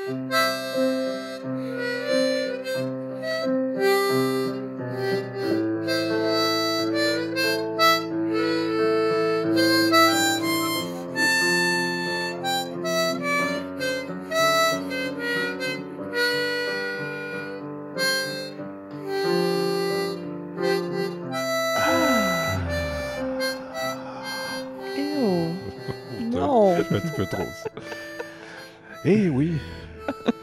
Un petit peu trop ça. Eh oui!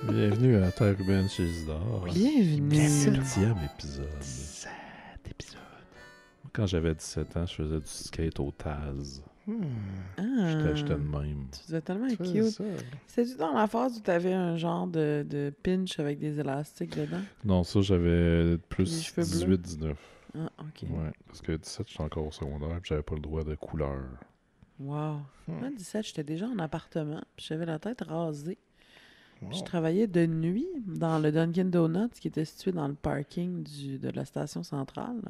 Bienvenue à Terre humaine chez Isidore. Bienvenue! 17e épisode. 17 épisodes. Quand j'avais 17 ans, je faisais du skate au Taz. J'étais de même. Tu faisais tellement Tu faisais cute. ça. C'était-tu dans la phase où t'avais un genre de pinch avec des élastiques dedans? Non, ça, j'avais Les plus cheveux bleus? 18-19. Ah, OK. Ouais, parce que 17, j'étais encore au secondaire et j'avais pas le droit de couleur. Wow. Moi, 17, j'étais déjà en appartement, puis j'avais la tête rasée. Wow. Puis je travaillais de nuit dans le Dunkin' Donuts qui était situé dans le parking de la station centrale.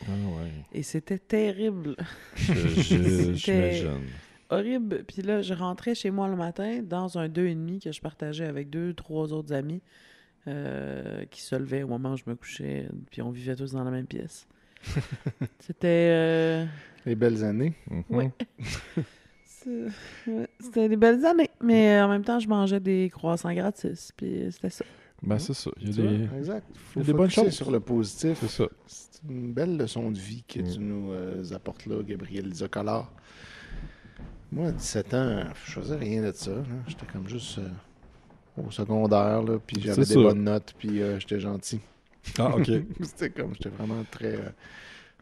Ah ouais. Et c'était terrible. J'imagine. Horrible. Puis là, je rentrais chez moi le matin dans un 2,5 que je partageais avec 2-3 autres amis qui se levaient au moment où je me couchais. Puis on vivait tous dans la même pièce. C'était... Les belles années. Mhm. Ouais. C'était des belles années. Mais en même temps, je mangeais des croissants gratis. Puis c'était ça. Ben, c'est ça. Il y a Tu vois? des... Exact. Il faut il y a des bonnes focuser choses. sur le positif. C'est ça. C'est une belle leçon de vie que tu nous apportes là, Gabriel Lisa Collard. Moi, à 17 ans, je faisais rien de ça. Là. J'étais comme juste au secondaire, là, puis j'avais C'est des ça. bonnes notes, puis j'étais gentil. Ah, OK. J'étais vraiment très,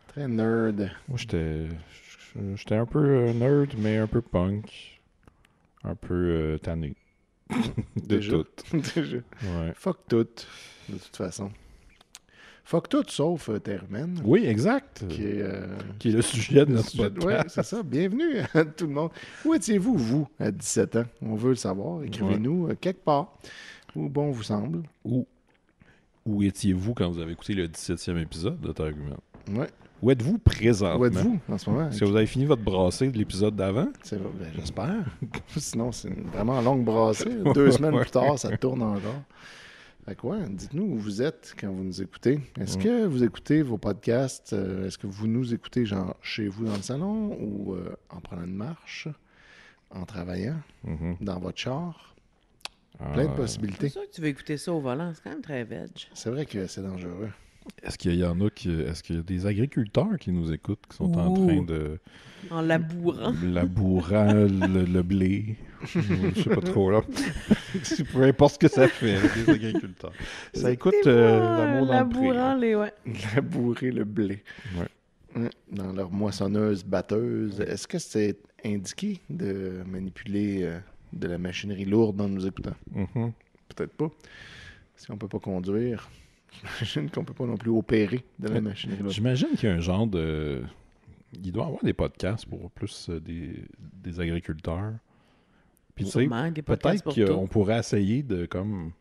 très nerd. Moi, j'étais un peu nerd, mais un peu punk. Un peu tanné. De Déjà. tout. Déjà. Ouais. Fuck tout, de toute façon. Fuck tout, sauf Termen. Oui, exact. Qui est, Qui est le sujet de le notre sujet- podcast. ouais, c'est ça. Bienvenue à tout le monde. Où étiez-vous, vous, à 17 ans? On veut le savoir. Écrivez-nous quelque part où bon vous semble. Où étiez-vous quand vous avez écouté le 17e épisode de Terre humaine? Ouais. Où êtes-vous présentement? Où êtes-vous en ce moment? Est-ce que vous avez fini votre brassée de l'épisode d'avant? C'est vrai, ben, j'espère. Sinon, c'est une vraiment longue brassée. 2 semaines Ouais. plus tard, ça tourne encore. Fait que ouais, dites-nous où vous êtes quand vous nous écoutez. Est-ce que vous écoutez vos podcasts? Est-ce que vous nous écoutez genre chez vous dans le salon ou en prenant une marche, en travaillant, Mhm. dans votre char? Plein de Ah. C'est possibilités. sûr que tu veux écouter ça au volant. C'est quand même très veg. C'est vrai que c'est dangereux. Est-ce qu'il y en a est-ce qu'il y a des agriculteurs qui nous écoutent, qui sont en Ouh. train de En labourant. labourer le blé? Je sais pas trop, là. Peu importe ce que ça fait, les agriculteurs. Ça écoute l'amour dans le pré. Labourant les... Ouais. Labourer le blé. Ouais. Dans leur moissonneuse batteuse. Est-ce que c'est indiqué de manipuler de la machinerie lourde en nous écoutant? Mhm. Peut-être pas. Si on peut pas conduire, j'imagine qu'on peut pas non plus opérer de la machinerie lourde. J'imagine qu'il y a un genre de... Il doit y avoir des podcasts pour plus des agriculteurs. Puis tu sais, Sûrement, des podcasts peut-être pour qu'on tout. pourrait essayer de comme...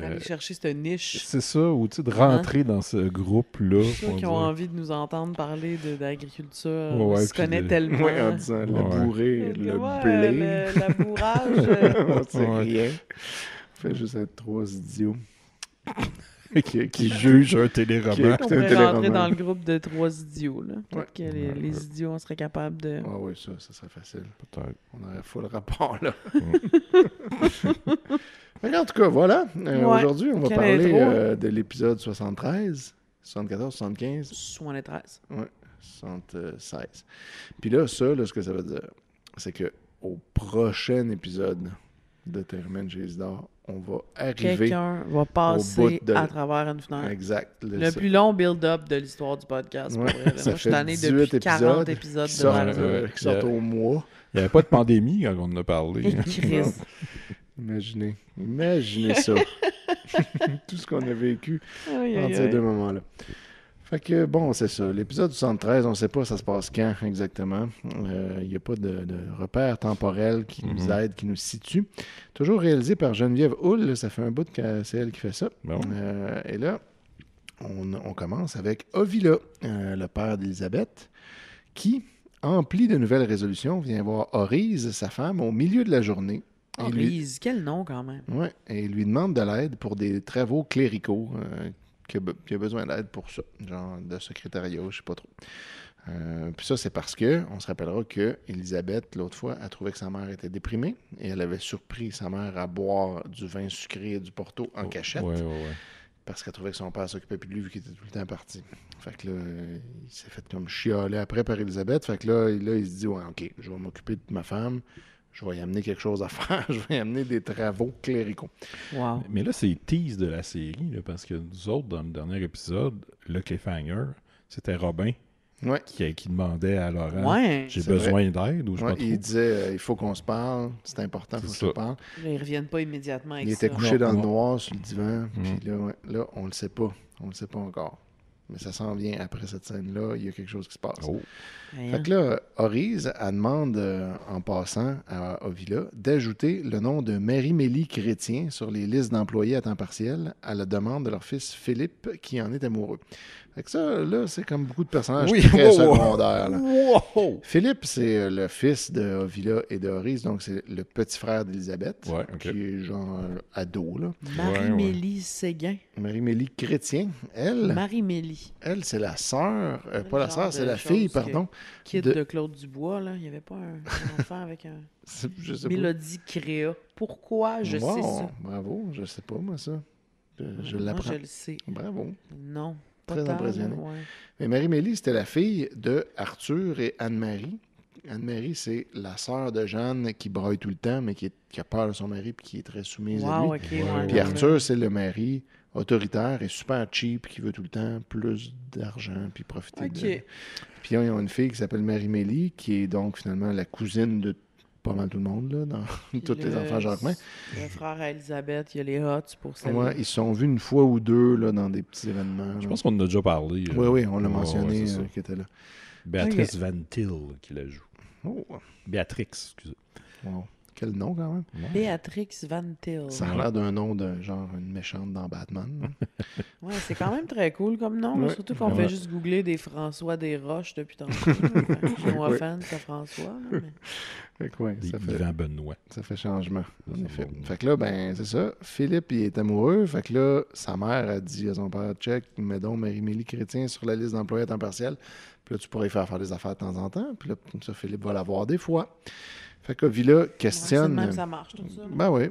Aller chercher cette niche. c'est ça, ou tu sais, de rentrer dans ce groupe-là. Ceux on qui dirait. ont envie de nous entendre parler d'agriculture, Ouais, on ouais, se puis connaît de- tellement. Ouais, en disant labourer le Ouais, blé. le labourage. On sait Ouais. rien. On fait juste être 3 idiots. qui juge un Qui- téléroman. On C'est un pourrait téléroman. rentrer dans le groupe de 3 idiots. Là. Peut-être Ouais. que les idiots, on serait capable de... Ah oui, ça serait facile. Peut-être. On aurait full rapport là. Mm. Mais en tout cas, voilà. Ouais. Aujourd'hui, on va Quelle parler intro, hein? de l'épisode 73, 74, 75, 73. 76. Puis là, ça, là, ce que ça veut dire, c'est que au prochain épisode de Termen chez Isidore, on va arriver. Quelqu'un va passer bout de- à travers une fenêtre. Exact. Le plus long build-up de l'histoire du podcast. Ouais, pour vrai, là. ça Moi, je suis fait tanné 18 depuis 40 épisodes épisodes qui de sortent, malade. qui sortent au mois. Il n'y avait pas de pandémie quand on en a parlé. Et Chris. Imaginez ça. Tout ce qu'on a vécu Aïe, entre aïe, ces aïe. deux moments-là. Fait que, bon, c'est ça. L'épisode 73, on ne sait pas ça se passe quand exactement. Il n'y a pas de repère temporel qui nous aide, qui nous situe. Toujours réalisé par Geneviève Hull. Ça fait un bout que c'est elle qui fait ça. Bon. Et là, on commence avec Ovila, le père d'Élisabeth, qui, empli de nouvelles résolutions, vient voir Orise, sa femme, au milieu de la journée, Et lui, Horise, quel nom quand même. ouais, et il lui demande de l'aide pour des travaux cléricaux, qu'il a besoin d'aide pour ça, genre de secrétariat, je sais pas trop. Puis ça, c'est parce que, on se rappellera que Élisabeth, l'autre fois, a trouvé que sa mère était déprimée et elle avait surpris sa mère à boire du vin sucré et du porto en cachette. Ouais. Parce qu'elle trouvait que son père s'occupait plus de lui vu qu'il était tout le temps parti. Fait que là, il s'est fait comme chialer après par Élisabeth. Fait que là, il se dit, ouais, OK, je vais m'occuper de ma femme. Je vais y amener quelque chose à faire. Je vais y amener des travaux cléricaux. Wow. Mais là, c'est tease de la série, là, parce que nous autres, dans le dernier épisode, le cliffhanger, c'était Robin Ouais. qui demandait à Laurent Ouais. j'ai c'est besoin d'aide ou je Ouais, sais pas trop. il disait, il faut qu'on se parle. C'est important, il faut C'est qu'on se ça. parle. Là, ils reviennent pas immédiatement avec Il ça. était couché dans le Non. noir sur le divan. Mm. Puis là, ouais, là, on le sait pas. On le sait pas encore. Mais ça s'en vient après cette scène-là. Il y a quelque chose qui se passe. Oh. Hein? Fait que là, Horise, elle demande, en passant à Ovila, d'ajouter le nom de Marie-Mélie Chrétien sur les listes d'employés à temps partiel à la demande de leur fils Philippe, qui en est amoureux. Fait que ça, là, c'est comme beaucoup de personnages Oui, très wow. secondaires. Là. Wow! Philippe, c'est le fils de Ovila et de Horise, donc c'est le petit frère d'Élisabeth, Ouais, ok. qui est genre ado. Là. Marie-Mélie Séguin. Marie-Mélie Chrétien, elle, Marie-Mélie. elle c'est la sœur, pas la Genre sœur, c'est de la fille, chose que- pardon. Kid De- de Claude Dubois, là. Il n'y avait pas un enfant avec un Je sais pas. Mélodie Créa. Pourquoi je sais Wow, ça? Bravo, je sais pas, moi, ça. Je Moi, l'apprends. je le sais. Bravo. Non. Pas Très tant, impressionné. là, ouais. Mais Marie-Mélie, c'était la fille de Arthur et Anne-Marie. Anne-Marie, c'est la sœur de Jeanne qui braille tout le temps, mais qui a peur de son mari puis qui est très soumise à lui. Wow, ok, Ouais, ouais. Puis ouais. Arthur, c'est le mari autoritaire et super cheap qui veut tout le temps plus d'argent puis profiter Ok. de... Puis ils ont une fille qui s'appelle Marie-Mélie, qui est donc finalement la cousine de pas mal tout le monde, là, dans Puis tous les enfants Jacquemin. Le frère à Elisabeth, il y a les Hots pour celle Ouais, ils se sont vus une fois ou deux là, dans des petits événements. Je là. pense qu'on en a déjà parlé. Oui, oui, on l'a Ouais, mentionné ouais, c'est ça. qui était là. Béatrice Van Til qui la joue. Oh, Béatrix, excusez. wow. Quel nom quand même. Ouais. Béatrix Van Til. Ça a l'air d'un nom de genre une méchante dans Batman. là. Ouais, c'est quand même très cool comme nom. là. Ouais. Surtout qu'on Ouais. fait juste googler des François Desroches depuis tantôt. No Ouais. offense à François. Là, mais... Fait que ouais, Des ça fait... Yvan Benoît. Ça fait changement, en Ça effet. va. Fait que là, ben, c'est ça. Philippe, il est amoureux. Fait que là, sa mère a dit à son père, check, mets donc Marie-Mélie Chrétien sur la liste d'employés à temps partiel. Puis là, tu pourrais y faire des affaires de temps en temps. Puis là, comme ça, Philippe va la voir des fois. Fait que Ovila Ouais, c'est de questionne... même que ça marche, tout ça. là. Ben oui.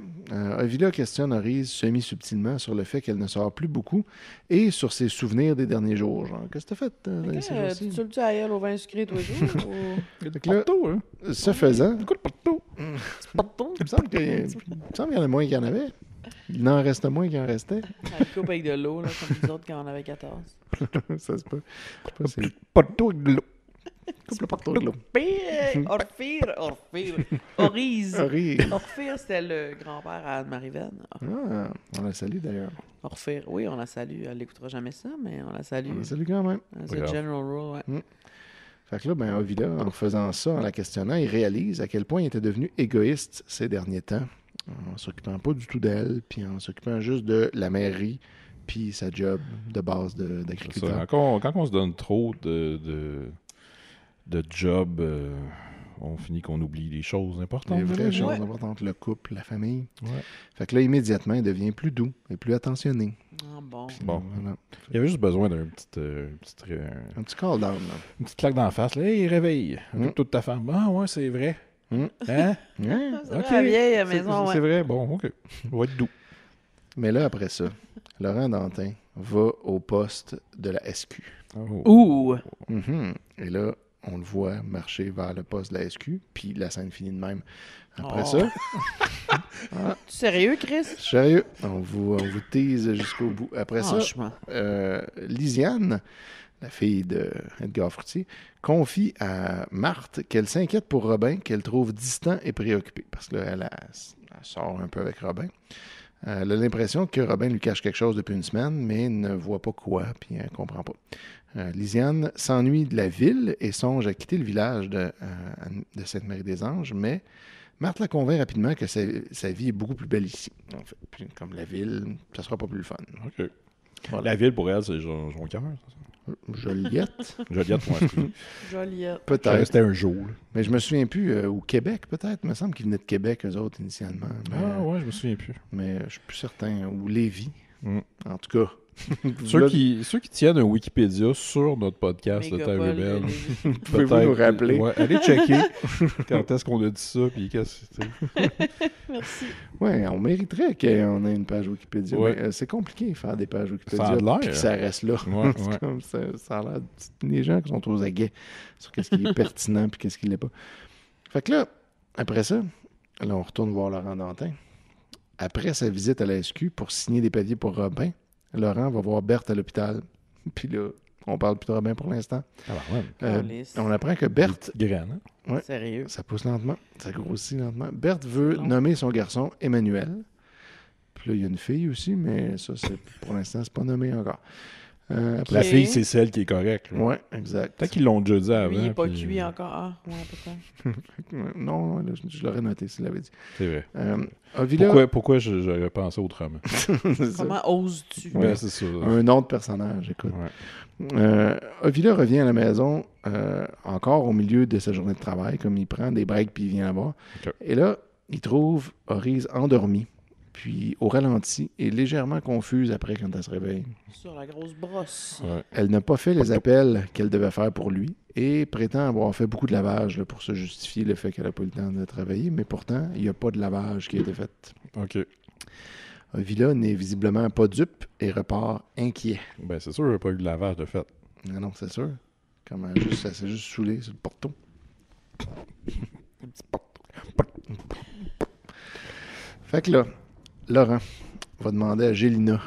Ovila questionne Horise semi-subtilement sur le fait qu'elle ne sort plus beaucoup et sur ses souvenirs des derniers jours. Genre, qu'est-ce que t'as fait Fait ces que, jours-ci? tu saoules-tu à elle au vin sucré tous les jours? Ou... Fait que là, Partout, hein? ce faisant, Beaucoup de partout. Pardon? il me semble qu'il y en a moins qu'il y en avait. Il en reste moins qu'il en restait. Elle coupe avec de l'eau, là, comme nous autres quand on avait 14. Ça se peut. Je sais pas si- Partout avec de l'eau. Coupe le partout de l'eau. Orphire, Horise. Horise. Orphire, c'était le grand-père à Anne-Marie Venn. Ah, on la salue d'ailleurs. Orphire, oui, on la salue. Elle n'écoutera jamais ça, mais on la salue. On la salue quand même. C'est Regarde. general rule, ouais. Fait que là, ben, Ovila, en faisant ça, en la questionnant, il réalise à quel point il était devenu égoïste ces derniers temps, en s'occupant pas du tout d'elle, puis en s'occupant juste de la mairie, puis sa job de base C'est ça. d'agriculteur. Quand on se donne trop de jobs, on finit qu'on oublie les choses importantes. Les vraies de la vie. choses Ouais. importantes, le couple, la famille. Ouais. Fait que là, immédiatement, il devient plus doux et plus attentionné. Ah bon. Puis, Bon. voilà. Il y avait juste besoin d'un Un petit call down, là. une petite claque d'en face. Là, hey, réveille. Avec toute ta femme. Ah, ouais, c'est vrai. Mm. Hein? Hein? C'est vrai, la vieille à la C'est- maison, C'est ouais. vrai. Bon, OK. On va être doux. Mais là, après ça, Laurent Dantin va au poste de la SQ. Oh. Ouh! Mhm. Et là, on le voit marcher vers le poste de la SQ, puis la scène finit de même. Après Oh. ça, Tu sérieux, Chris? sérieux, on vous tease jusqu'au bout. Après ça, Franchement. Lisiane, la fille de Edgar Fruitier, confie à Marthe qu'elle s'inquiète pour Robin, qu'elle trouve distant et préoccupé. Parce que là, elle sort un peu avec Robin. Elle a l'impression que Robin lui cache quelque chose depuis une semaine, mais ne voit pas quoi, puis elle ne comprend pas. Lisiane s'ennuie de la ville et songe à quitter le village de Sainte-Marie-des-Anges, mais Marthe la convainc rapidement que sa vie est beaucoup plus belle ici. En fait, puis comme la ville, ça sera pas plus le fun. OK. Voilà. La ville, pour elle, c'est Jonquière. Joliette. Joliette, moi, excusez. Joliette. Peut-être. C'était un jour. Là. Mais je me souviens plus. Au Québec, peut-être. Il me semble qu'ils venaient de Québec, eux autres, initialement. Ah ouais, je me souviens plus. Mais je suis plus certain. Ou Lévis. Mm. En tout cas. Ceux qui tiennent un Wikipédia sur notre podcast de Terre Mégapole, Rebelle, Pouvez-vous nous rappeler? Ouais, allez checker quand est-ce qu'on a dit ça, puis qu'est-ce que c'était. Merci. Oui, on mériterait qu'on ait une page Wikipédia. Ouais. Mais c'est compliqué de faire des pages Wikipédia. Ça a de l'air, puis que ça reste là. Ouais, C'est ouais. comme ça a l'air. Les gens qui sont aux aguets sur qu'est-ce qui est pertinent puis qu'est-ce qui l'est pas. Fait que là, après ça, là, on retourne voir Laurent Dantin. Après sa visite à la SQ pour signer des papiers pour Robin, Laurent va voir Berthe à l'hôpital. Puis là, on parle plus de Robin pour l'instant. Ah, ouais. Calisse. On apprend que Berthe, Graine, hein? Ouais. Sérieux. ça pousse lentement, ça grossit lentement. Berthe veut long. nommer son garçon Emmanuel. Puis là, il y a une fille aussi, mais ça, pour l'instant, c'est pas nommé encore. Après, La Ok. fille, c'est celle qui est correcte. là. ouais, exact. Peut-être qu'ils l'ont déjà dit avant. Lui, il n'est pas puis- cuit encore. Ah, ouais, peut-être. Non, là, je l'aurais noté s'il l'avait dit. C'est vrai. Avila, Pourquoi j'aurais pensé autrement? c'est ça. Comment oses-tu? Ben, c'est ça. Un nom de personnage, écoute. Ouais. Avila revient à la maison encore au milieu de sa journée de travail, comme il prend des breaks puis il vient la voir. Ok. Et là, il trouve Horise endormie, puis au ralenti et légèrement confuse après quand elle se réveille. Sur la grosse brosse. Ouais. Elle n'a pas fait les appels qu'elle devait faire pour lui et prétend avoir fait beaucoup de lavage là, pour se justifier le fait qu'elle n'a pas eu le temps de travailler, mais pourtant, il n'y a pas de lavage qui a été fait. OK. Avila n'est visiblement pas dupe et repart inquiet. Ben, c'est sûr, il n'y a pas eu de lavage de fait. Non, non, c'est sûr. Comme ça s'est juste saoulé sur le porto. Fait que là, Laurent va demander à Gélina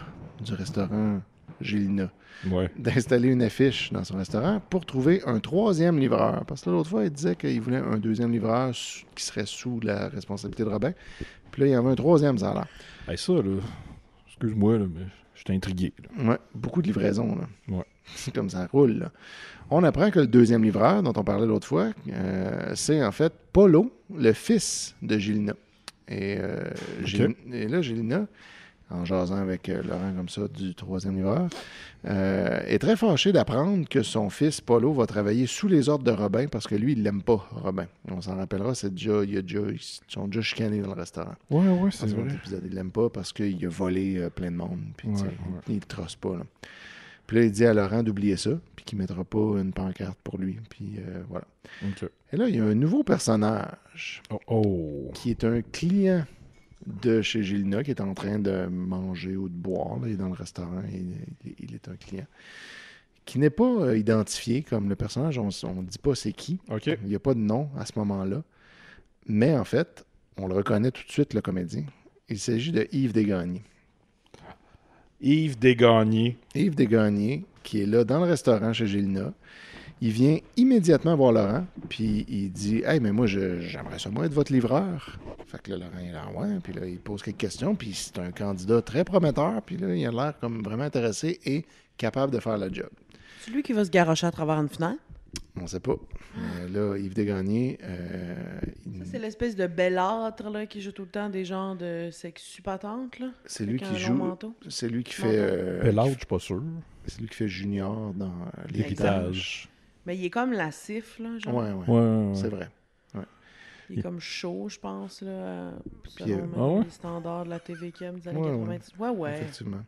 du restaurant Gélina Ouais. d'installer une affiche dans son restaurant pour trouver un troisième livreur. Parce que l'autre fois, il disait qu'il voulait un deuxième livreur qui serait sous la responsabilité de Robin. Puis là, il y en avait un troisième, ça a l'air. Hey, ça, là, excuse-moi, là, mais je suis intrigué. Là. Ouais, beaucoup de livraisons, là. Ouais. C'est comme ça roule, là. On apprend que le deuxième livreur, dont on parlait l'autre fois, c'est en fait Polo, le fils de Gélina. Et là, Gélina, en jasant avec Laurent comme ça, du troisième livreur, est très fâché d'apprendre que son fils, Polo, va travailler sous les ordres de Robin parce que lui, il l'aime pas, Robin. On s'en rappellera, ils sont déjà chicanés dans le restaurant. Ouais, Dans c'est cet vrai. épisode, il l'aime pas parce qu'il a volé plein de monde. Puis, tu sais, Ouais. il le trosse pas. Là. Puis là, il dit à Laurent d'oublier ça, puis qu'il mettra pas une pancarte pour lui. Puis voilà. OK. Et là, il y a un nouveau personnage Oh. qui est un client de chez Gélina qui est en train de manger ou de boire. Là. Il est dans le restaurant et il est un client qui n'est pas identifié comme le personnage. On ne dit pas c'est qui. OK. Il n'y a pas de nom à ce moment-là. Mais en fait, on le reconnaît tout de suite, le comédien. Il s'agit de Yves Desgagnés. Yves Desgagnés. Yves Desgagnés, qui est là dans le restaurant chez Gélina. Il vient immédiatement voir Laurent, puis il dit « Hey, mais moi, j'aimerais ça moi être votre livreur. » Fait que là, Laurent est là, ouais, puis là, il pose quelques questions, puis c'est un candidat très prometteur, puis là, il a l'air comme vraiment intéressé et capable de faire le job. C'est lui qui va se garrocher à travers une fenêtre? On sait pas. Mais là, Yves Desgagnés, Ça, c'est l'espèce de belâtre là, qui joue tout le temps des genres de sexu patente, là. c'est lui Avec qui un long joue. manteau. C'est lui qui Manteau. fait. L'autre, je suis pas sûr. C'est lui qui fait Junior dans l'héritage. L'héritage. Mais il est comme lascif, là, genre. Ouais, ouais. Ouais. C'est vrai. Il est comme chaud, je pense, là. Puis, Selon ah ouais? les standards de la TVCam des années Ouais, 90. Ouais. Effectivement.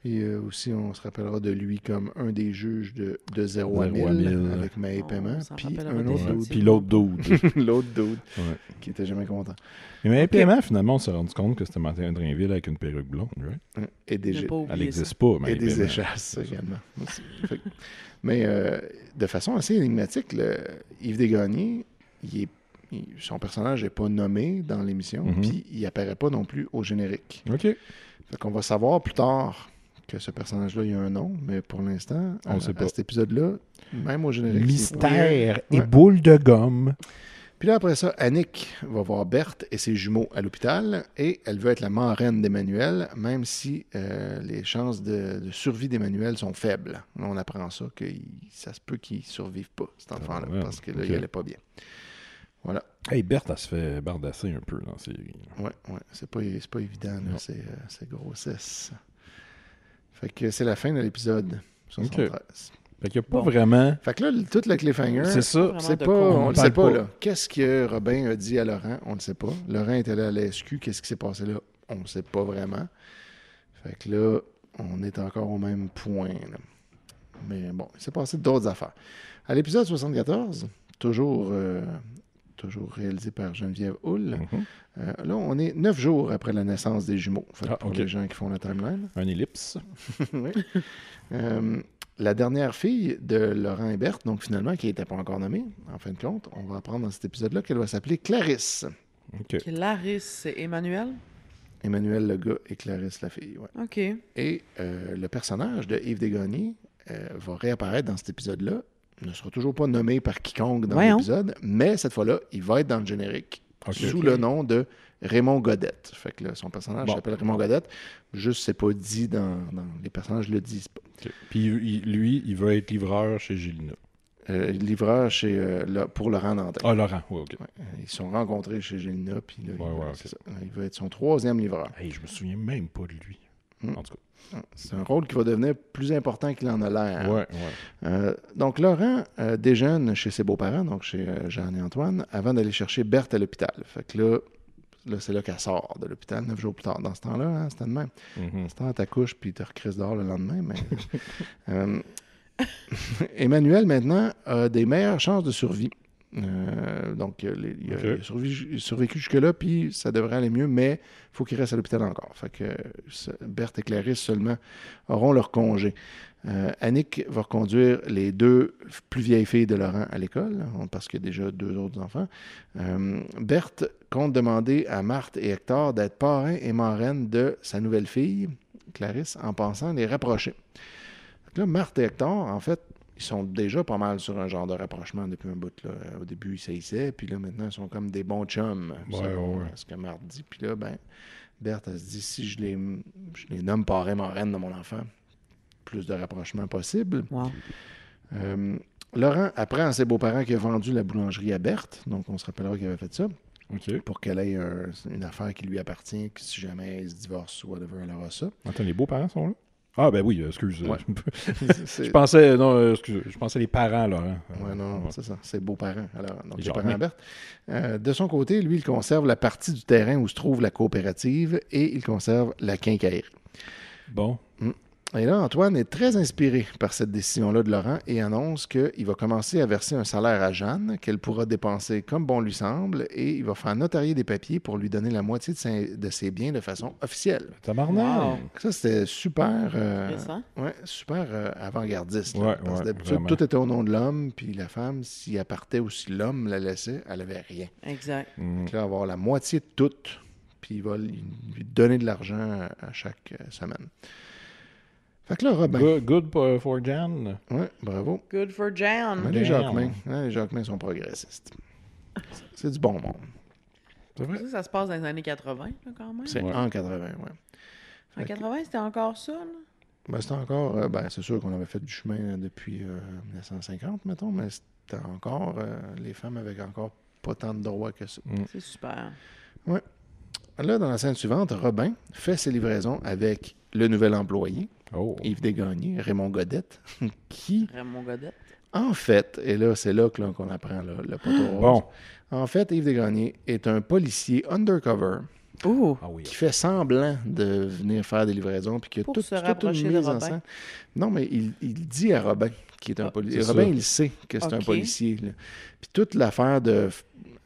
Et aussi, on se rappellera de lui comme un des juges de 0 à 0 à 1000 1000. avec Maë On Paiement. s'en Puis rappellera un autre Ouais. dude. Puis l'autre dude. L'autre dude Ouais. qui était jamais content. Mais paiement, finalement, on s'est rendu compte que c'était Martin Drainville avec une perruque blonde, right? Et des, Ne pas Elle oublier ça. n'existe pas, mais et des échasses également. Aussi. Mais de façon assez énigmatique, Yves Desgagnés, son personnage n'est pas nommé dans l'émission, Mhm. puis il apparaît pas non plus au générique. OK. Fait qu'on va savoir plus tard que ce personnage-là, il y a un nom, mais pour l'instant, On sait pas. à cet épisode-là, même au générique. c'est Mystère et Ouais. boule de gomme. Puis là, après ça, Annick va voir Berthe et ses jumeaux à l'hôpital et elle veut être la marraine d'Emmanuel, même si les chances de survie d'Emmanuel sont faibles. Là, on apprend ça, que ça se peut qu'il ne survive pas, cet enfant-là, ouais, parce que là, ok. il allait pas bien. Voilà. Hey, Berthe, elle se fait bardasser un peu dans la série. Ouais, c'est pas évident, là, Non. c'est grossesse. Fait que c'est la fin de l'épisode 73. Fait qu'il n'y a pas Bon. vraiment... Fait que là, tout le cliffhanger, C'est ça. Vraiment c'est de pas, quoi. on le parle sait pas, pas. là. Qu'est-ce que Robin a dit à Laurent? On ne sait pas. Laurent était là à la SQ. Qu'est-ce qui s'est passé là? On ne sait pas vraiment. Fait que là, on est encore au même point, là. Mais bon, il s'est passé d'autres affaires. À l'épisode 74, toujours réalisé par Geneviève Hull, là, on est 9 jours après la naissance des jumeaux. Fait que pour OK. les gens qui font la timeline. Un ellipse. Oui. La dernière fille de Laurent et Berthe, donc finalement, qui n'était pas encore nommée, en fin de compte, on va apprendre dans cet épisode-là qu'elle va s'appeler Clarisse. OK. Clarisse, c'est Emmanuel? Emmanuel le gars et Clarisse la fille, ouais. OK. Et le personnage de Yves Desgagnés va réapparaître dans cet épisode-là. Il ne sera toujours pas nommé par quiconque dans Voyons. l'épisode, mais cette fois-là, il va être dans le générique OK. sous OK. le nom de Raymond Godette. Fait que là, son personnage Bon. s'appelle Raymond Godette. Juste, c'est pas dit dans les personnages le disent pas. OK. Puis lui, il veut être livreur chez Gélina. Livreur pour Laurent Nantel. Ah, Laurent, oui, OK. Ouais, ils se sont rencontrés chez Gélina, puis là, Ouais, c'est ok. ça. Il va être son 3e livreur. Hey, je me souviens même pas de lui. En tout C'est un rôle qui va devenir plus important qu'il en a l'air. cas. Ouais. Donc, Laurent déjeune chez ses beaux-parents, donc chez Jeanne et Antoine, avant d'aller chercher Berthe à l'hôpital. Fait que là c'est là qu'elle sort de l'hôpital 9 jours plus tard. Dans ce temps-là, hein, c'était de même. Mhm. C'est temps, t'accouches, puis tu recrisses dehors le lendemain. Mais, Emmanuel, maintenant, a des meilleures chances de survie. Donc, il a survécu jusque-là, puis ça devrait aller mieux, mais il faut qu'il reste à l'hôpital encore. Fait que Berthe et Clarisse seulement auront leur congé. Annick va reconduire les 2 plus vieilles filles de Laurent à l'école, parce qu'il y a déjà 2 autres enfants. Berthe compte demander à Marthe et Hector d'être parrain et marraine de sa nouvelle fille, Clarisse, en pensant les rapprocher. Fait que là, Marthe et Hector, en fait, ils sont déjà pas mal sur un genre de rapprochement depuis un bout. Là. Au début, ils s'haïssaient, puis là, maintenant, ils sont comme des bons chums. Selon ce que Marthe dit. Puis là, Berthe, elle se dit, si je les nomme parrain, marraine de mon enfant, plus de rapprochement possible. Wow. Laurent apprend à ses beaux-parents qu'il a vendu la boulangerie à Berthe, donc on se rappellera qu'il avait fait ça, OK. pour qu'elle ait une affaire qui lui appartient, que si jamais elle se divorce ou whatever, elle aura ça. Attends, les beaux-parents sont là? Ah, ben oui, excuse. Ouais. Je pensais, non, excuse, je pensais les parents, Laurent. Oui, non, c'est ça. C'est beaux-parents. Alors, donc, les Genre, parents à Berthe. De son côté, lui, il conserve la partie du terrain où se trouve la coopérative et il conserve la quincaillerie. Bon. Et là, Antoine est très inspiré par cette décision-là de Laurent et annonce qu'il va commencer à verser un salaire à Jeanne qu'elle pourra dépenser comme bon lui semble et il va faire notarier des papiers pour lui donner la moitié de ses biens de façon officielle. Tabarnak. Wow. Ça, c'était super, Intéressant. super avant-gardiste. là. Ouais, Parce que ouais, d'habitude, vraiment. tout était au nom de l'homme, puis la femme, si elle partait ou si l'homme la laissait, elle avait rien. Exact. Mhm. Donc là, elle va avoir la moitié de tout, puis il va lui donner de l'argent à chaque semaine. Fait que là, Robin. Good for Jan. Ouais, bravo. Good for Jan. Mais les Damn. Jacquemin, les Jacquemin sont progressistes. C'est du bon monde. C'est vrai? Ça se passe dans les années 80, là, quand même. C'est Ouais. en 80, ouais. En Fait que- 80, c'était encore ça, là? C'est encore, c'est sûr qu'on avait fait du chemin depuis 1950, mettons, mais c'était encore, les femmes avaient encore pas tant de droits que ça. C'est super. Là, dans la scène suivante, Robin fait ses livraisons avec le nouvel employé, Oh. Yves Desgagnés, Raymond Godette, qui, Raymond Godette. en fait, et là, c'est là qu'on apprend le poteau rose. Bon. En fait, Yves Desgagnés est un policier undercover Ouh! Ah oui. qui fait semblant de venir faire des livraisons puis qui a Pour toute se une rapprocher de mise en Robin. scène. Non, mais il dit à Robin qui est un policier. c'est Robin, ça. il sait que c'est un Ok. policier. Là. Puis toute l'affaire de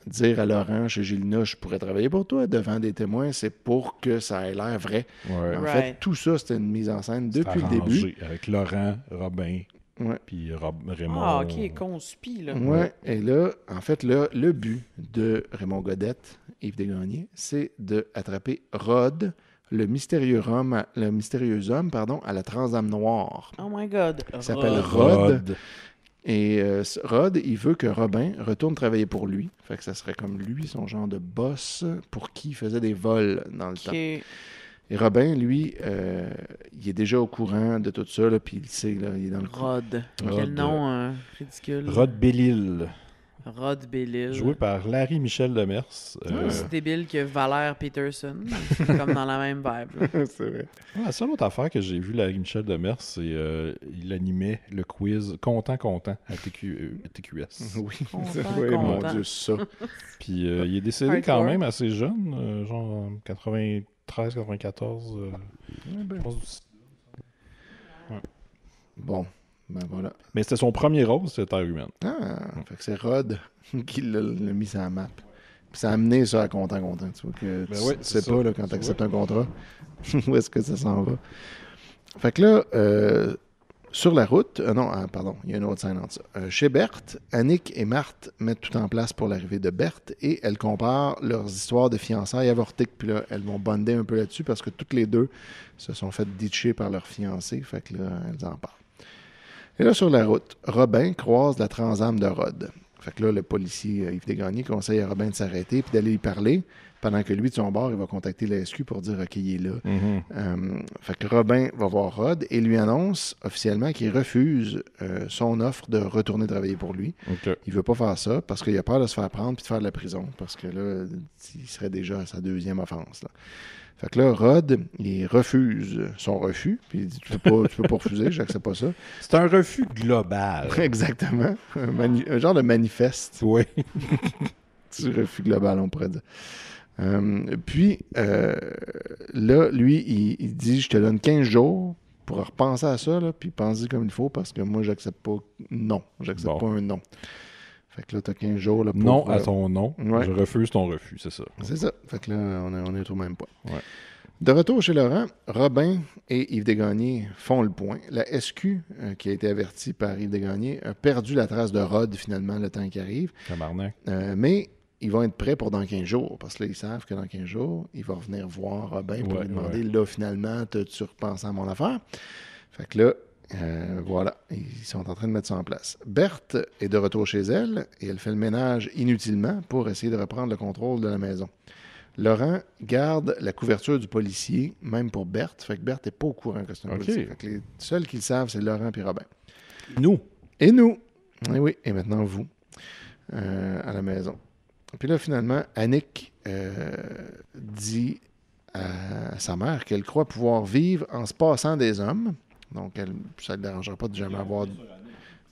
dire à Laurent chez Gélina, je pourrais travailler pour toi devant des témoins, c'est pour que ça ait l'air vrai. Ouais. En Right. fait, tout ça, c'était une mise en scène depuis le Arrangé début. avec Laurent, Robin, Ouais. puis Raymond. Ah, OK, conspi, là. Ouais. Et là, en fait, le but de Raymond Godette, Yves Desgagnés, c'est d'attraper Rod, le mystérieux homme, à la Transam noire. Oh my God. Il s'appelle Rod. Rod. Et Rod, il veut que Robin retourne travailler pour lui. Fait que ça serait comme lui, son genre de boss, pour qui il faisait des vols dans le temps. OK. Et Robin, lui, il est déjà au courant de tout ça, là, puis il sait, là, il est dans le coup. Rod. Rod. Quel nom ridicule. Rod Bellil. Rod Bellil. Joué par Larry Michel Demers. Aussi débile que Valère Peterson. C'est comme dans la même vibe. Là. C'est vrai. La seule autre affaire que j'ai vu Larry Michel Demers, c'est il animait le quiz Content à TQS. Oui, Content, oui, mon content. Dieu, ça. Puis il est décédé Hardcore. quand même assez jeune, genre 93, 94. ben. je pense. Bon, ben voilà. Mais c'était son premier rôle, c'était Terre humaine. Ah, fait que c'est Rod qui l'a mis sur la map. Puis ça a amené ça à content. Tu vois que Ben tu ouais, sais c'est pas ça. là, quand tu C'est acceptes un contrat où est-ce que ça s'en va. Fait que là, sur la route, non, pardon, il y a une autre scène entre ça. Chez Berthe, Annick et Marthe mettent tout en place pour l'arrivée de Berthe et elles comparent leurs histoires de fiançailles avortées. Puis là, elles vont bonder un peu là-dessus parce que toutes les deux se sont faites ditcher par leur fiancé. Fait que là, elles en parlent. Et là, sur la route, Robin croise la Transam de Rod. Fait que là, le policier Yves Desgagnés conseille à Robin de s'arrêter puis d'aller y parler, pendant que lui, de son bord, il va contacter la SQ pour dire OK, il est là. Fait que Robin va voir Rod et lui annonce officiellement qu'il refuse son offre de retourner travailler pour lui. OK. Il veut pas faire ça parce qu'il a peur de se faire prendre puis de faire de la prison, parce que là, il serait déjà à sa deuxième offense. Là. Fait que là, Rod, il refuse son refus, puis il dit tu peux pas refuser, j'accepte pas ça. C'est un refus global. Exactement. Un genre de manifeste Oui. du refus global, on pourrait dire. Puis, là, lui, il dit je te donne 15 jours pour repenser à ça, là, puis penser comme il faut, parce que moi, j'accepte pas non. J'accepte Bon. pas un non. Fait que là, t'as 15 jours là, pour... Non à ton non. Ouais. Je refuse ton refus, c'est ça. C'est ça. Fait que là, on est au même point. Ouais. De retour chez Laurent, Robin et Yves Desgagnés font le point. La SQ, qui a été avertie par Yves Desgagnés, a perdu la trace de Rod, finalement, le temps qui arrive. Tabarnak. Mais ils vont être prêts pour dans 15 jours, parce que là, ils savent que dans 15 jours, il va revenir voir Robin pour Ouais, lui demander, là, finalement, t'as-tu repensé à mon affaire? Fait que là, voilà, ils sont en train de mettre ça en place. Berthe est de retour chez elle et elle fait le ménage inutilement pour essayer de reprendre le contrôle de la maison. Laurent garde la couverture du policier, même pour Berthe. Fait que Berthe n'est pas au courant que c'est un OK. policier. Fait que les seuls qui le savent, c'est Laurent et Robin. Nous. Et nous. Et oui, et maintenant vous, à la maison. Puis là, finalement, Annick dit à sa mère qu'elle croit pouvoir vivre en se passant des hommes. Donc, ça ne le dérangera pas de jamais avoir...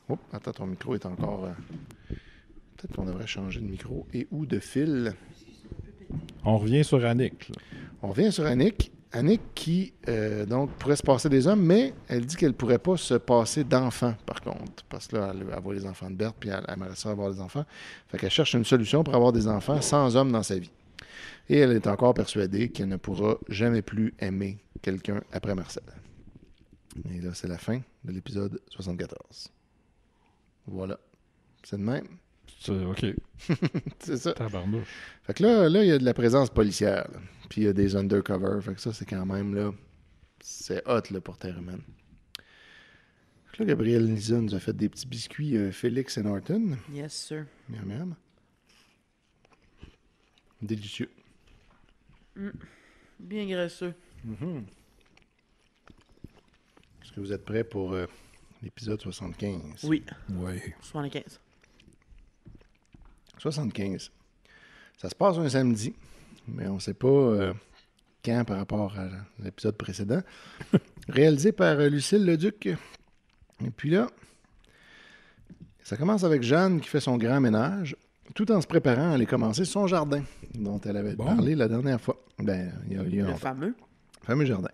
Oh, attends, ton micro est encore... Peut-être qu'on devrait changer de micro et ou de fil. On revient sur Annick. Là. On revient sur Annick. Annick qui, donc, pourrait se passer des hommes, mais elle dit qu'elle ne pourrait pas se passer d'enfants, par contre. Parce que là, elle voit les enfants de Berthe, puis elle aimerait ça avoir des enfants. Fait qu'elle cherche une solution pour avoir des enfants sans hommes dans sa vie. Et elle est encore persuadée qu'elle ne pourra jamais plus aimer quelqu'un après Marcel. Et là, c'est la fin de l'épisode 74. Voilà. C'est de même. OK. C'est ça. Tabarnouche. Fait que là, il y a de la présence policière. Là. Puis il y a des undercover. Fait que ça, c'est quand même, là, c'est hot, là, pour Terre humaine. Fait que là, Gabriel Lisa nous a fait des petits biscuits Félix et Norton. Yes, sir. Miam, miam. Délicieux. Bien graisseux. Est-ce que vous êtes prêts pour l'épisode 75? Oui, Oui. 75. 75. Ça se passe un samedi, mais on ne sait pas quand par rapport à l'épisode précédent. Réalisé par Lucille Leduc. Et puis là, ça commence avec Jeanne qui fait son grand ménage, tout en se préparant à aller commencer son jardin, dont elle avait parlé la dernière fois. Ben, il y a Le longtemps. fameux. Jardin.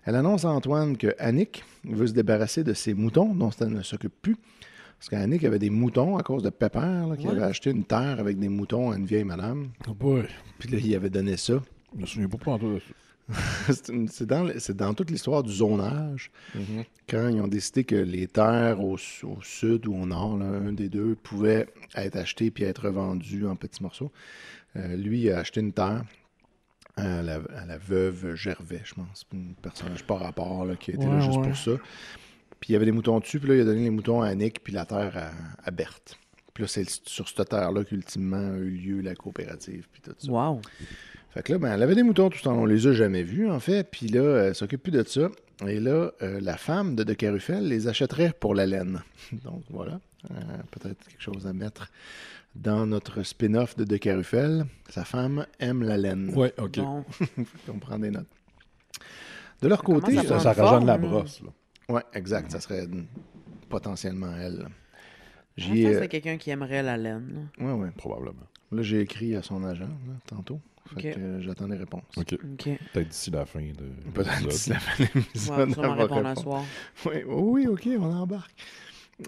Elle annonce à Antoine que Annick veut se débarrasser de ses moutons dont elle ne s'occupe plus. Parce qu'Annick avait des moutons à cause de Pépère, là, qui avait acheté une terre avec des moutons à une vieille madame. Oh boy. Puis là, il avait donné ça. Je me souviens pas de ça. c'est dans toute l'histoire du zonage. Quand ils ont décidé que les terres au sud ou au nord, là, un des deux, pouvaient être achetées puis être vendues en petits morceaux. Lui, il a acheté une terre à la veuve Gervais, je pense. Un personnage par rapport là, qui a été là juste pour ça. Puis il y avait des moutons dessus, puis là, il a donné les moutons à Annick, puis la terre à Berthe. Puis là, c'est sur cette terre-là qu'ultimement a eu lieu la coopérative, puis tout ça. Wow. Fait que là, ben, elle avait des moutons tout le temps. On les a jamais vus, en fait. Puis là, elle s'occupe plus de ça. Et là, la femme de Carufel les achèterait pour la laine. Donc, voilà. Peut-être quelque chose à mettre dans notre spin-off de Carufel, sa femme aime la laine. Oui, OK. Bon. On prend des notes. De leur côté... commence à Ça prendre rajeunit la forme, brosse, là. Oui, exact. Ça serait potentiellement elle. Ça, c'est quelqu'un qui aimerait la laine. Oui, oui. Probablement. Là, j'ai écrit à son agent, là, tantôt. Fait Ok. que j'attends des réponses. OK. OK. Peut-être d'ici la fin de Peut-être l'épisode. d'ici la fin de Ouais, l'épisode. sûrement elle va répondre un répondre. soir. Oui, OK, on embarque.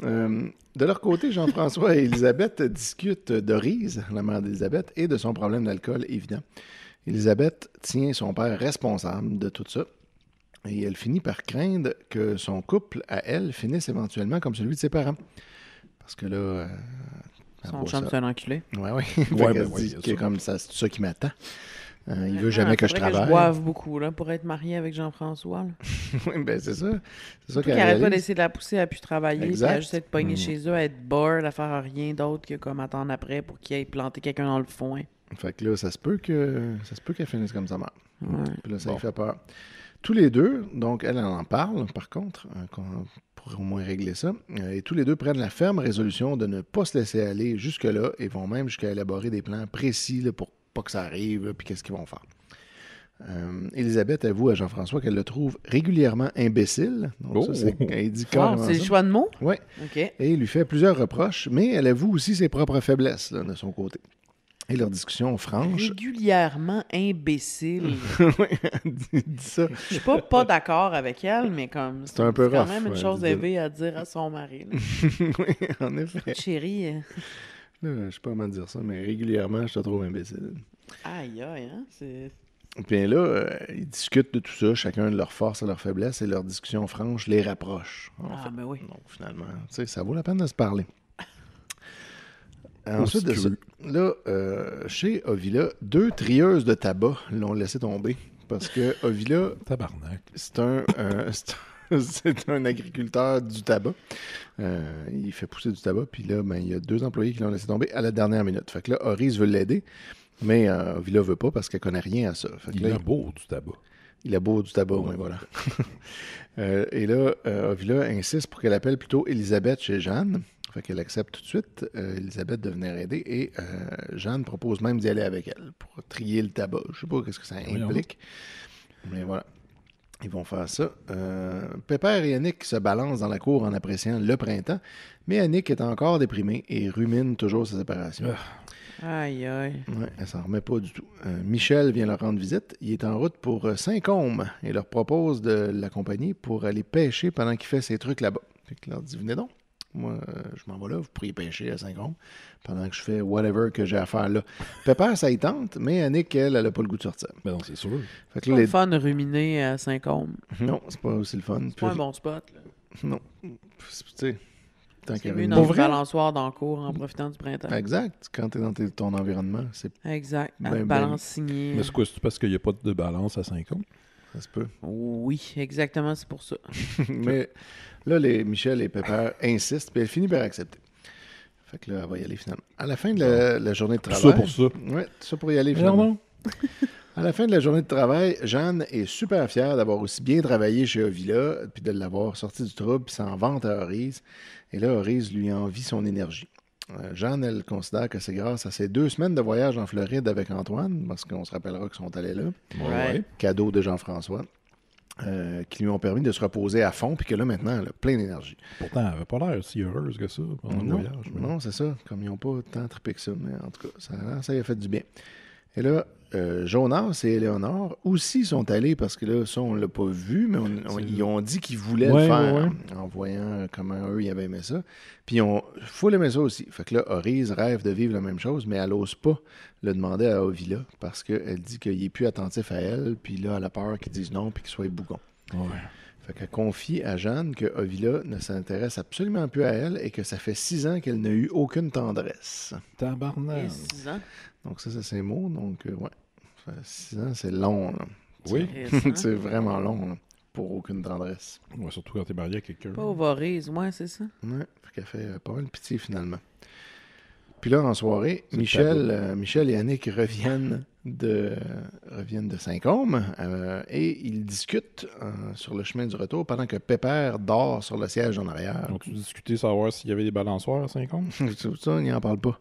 De leur côté, Jean-François et Elisabeth discutent d'Orise, la mère d'Elisabeth, et de son problème d'alcool évident. Elisabeth tient son père responsable de tout ça, et elle finit par craindre que son couple, à elle, finisse éventuellement comme celui de ses parents. Parce que là... elle Son voit chum, ça. c'est un enculé. Ouais, oui. Ouais, Elle ben se oui, dit bien que sûr. comme ça, c'est ça qui m'attend. Il veut jamais que je faudrait travaille. je boive beaucoup là, pour être marié avec Jean-François. Là. Oui, ben c'est ça. C'est ça Surtout qu'elle qu'il arrête pas réalise. d'essayer de la pousser à plus travailler, Exact. puis à juste être pogné chez eux, à être bored, à faire rien d'autre que comme attendre après pour qu'il aille planter quelqu'un dans le foin. Fait que là, ça se peut qu'elle finisse comme sa mère. Ouais. Puis là, ça lui Bon. fait peur. Tous les deux, donc elle en parle, par contre, pour au moins régler ça, et tous les deux prennent la ferme résolution de ne pas se laisser aller jusque-là et vont même jusqu'à élaborer des plans précis là, pour pas que ça arrive, là, puis qu'est-ce qu'ils vont faire. Elisabeth avoue à Jean-François qu'elle le trouve régulièrement imbécile. Donc ça, c'est elle dit Wow, carrément c'est le ça. choix de mots? Ouais. OK. Et il lui fait plusieurs reproches, mais elle avoue aussi ses propres faiblesses là, de son côté. Et leur discussion franche. Régulièrement imbécile. Oui, elle dit ça. Je suis pas d'accord avec elle, mais comme C'est un peu quand rough, même une ouais, chose de dire. élevée à dire à son mari. là. Oui, en effet. Chérie, Là, je sais pas comment dire ça, mais régulièrement, je te trouve imbécile. aïe aïe, hein? C'est... Puis là, ils discutent de tout ça, chacun de leurs forces et leurs faiblesses, et leur discussion franche les rapproche. En Ah, fait. ben oui. Donc, finalement, tu sais, ça vaut la peine de se parler. Ensuite de ça, cru. là, chez Ovila, 2 trieuses de tabac l'ont laissé tomber parce que Ovila, Tabarnak. c'est c'est un agriculteur du tabac. Il fait pousser du tabac, puis là, ben, il y a 2 employés qui l'ont laissé tomber à la dernière minute. Fait que là, Horace veut l'aider, mais Ovila veut pas parce qu'elle connaît rien à ça. Fait que Il là, a beau du tabac. il a beau du tabac, Ouais. oui, voilà. Et là, Ovila insiste pour qu'elle appelle plutôt Elisabeth chez Jeanne. Fait qu'elle accepte tout de suite Elisabeth de venir aider et Jeanne propose même d'y aller avec elle pour trier le tabac. Je sais pas qu'est-ce que ça implique, mais voilà. Ils vont faire ça. Pépère et Annick se balancent dans la cour en appréciant le printemps, mais Annick est encore déprimée et rumine toujours sa séparation. Aïe aïe. Ouais, elle s'en remet pas du tout. Michel vient leur rendre visite. Il est en route pour Saint-Côme et leur propose de l'accompagner pour aller pêcher pendant qu'il fait ses trucs là-bas. Fait qu'il leur dit, venez donc. Moi, je m'en vais là. Vous pourriez pêcher à Saint-Côme pendant que je fais whatever que j'ai à faire là. Pépère, ça y tente, mais Annick, elle a pas le goût de sortir. Ben non, c'est sûr. Fait que C'est là, pas le fun de ruminer à Saint-Côme. Non, c'est pas aussi le fun. C'est pas un bon spot. Là. Non. Tu sais, tant C'est qu'il y mieux avait dans une... une vrai? balançoire dans le cours en profitant du printemps. Exact. Quand t'es dans ton environnement, Exact. À Ben, balance signée. Mais c'est quoi, c'est parce qu'il n'y a pas de balance à 5 ans? ça se peut. Oui, exactement, c'est pour ça. Mais là, Michel et Pépère insistent, puis elle finit par accepter. Fait que là, elle va y aller finalement. À la fin de la journée de Tout travail... ça pour ça. Ouais, tout ça pour y aller Non, finalement. non. À la fin de la journée de travail, Jeanne est super fière d'avoir aussi bien travaillé chez Ovila, puis de l'avoir sorti du trouble, puis s'en vante à Horace. Et là, Horace lui envie son énergie. Jeanne, elle considère que c'est grâce à ses 2 semaines de voyage en Floride avec Antoine, parce qu'on se rappellera qu'ils sont allés là, Right. cadeau de Jean-François, qui lui ont permis de se reposer à fond, puis que là, maintenant, elle a plein d'énergie. Pourtant, elle n'avait pas l'air si heureuse que ça pendant le Non, voyage. mais- non, c'est ça. Comme ils n'ont pas tant trippé que ça, mais en tout cas, ça y a fait du bien. Et là, Jonas et Éléonore aussi sont allés parce que là, ça, on l'a pas vu, mais ils ont dit qu'ils voulaient le Ouais, faire ouais. en voyant comment eux, ils avaient aimé ça. Puis ils ont full aimé ça aussi. Fait que là, Horace rêve de vivre la même chose, mais elle n'ose pas le demander à Ovila parce qu'elle dit qu'il est plus attentif à elle, puis là, elle a peur qu'ils disent non, puis qu'il soit bougon. Ouais. Fait qu'elle confie à Jeanne que Ovila ne s'intéresse absolument plus à elle et que ça fait 6 ans qu'elle n'a eu aucune tendresse. Tabarnak. Et 6 ans. Donc ça, c'est ses mots. Donc, ouais. 6 ans, c'est long, là. Oui. Récent. C'est vraiment long, là, pour aucune tendresse. Ouais, surtout quand t'es marié à quelqu'un. Pauvre Horace, ouais, c'est ça. Ouais. Fait qu'elle fait pas mal pitié, finalement. Puis là, en soirée, C'est Michel et Annick reviennent reviennent de Saint-Côme et ils discutent sur le chemin du retour pendant que Pépère dort sur le siège en arrière. On a discuté savoir s'il y avait des balançoires à 50? Ça, il n'en parle pas.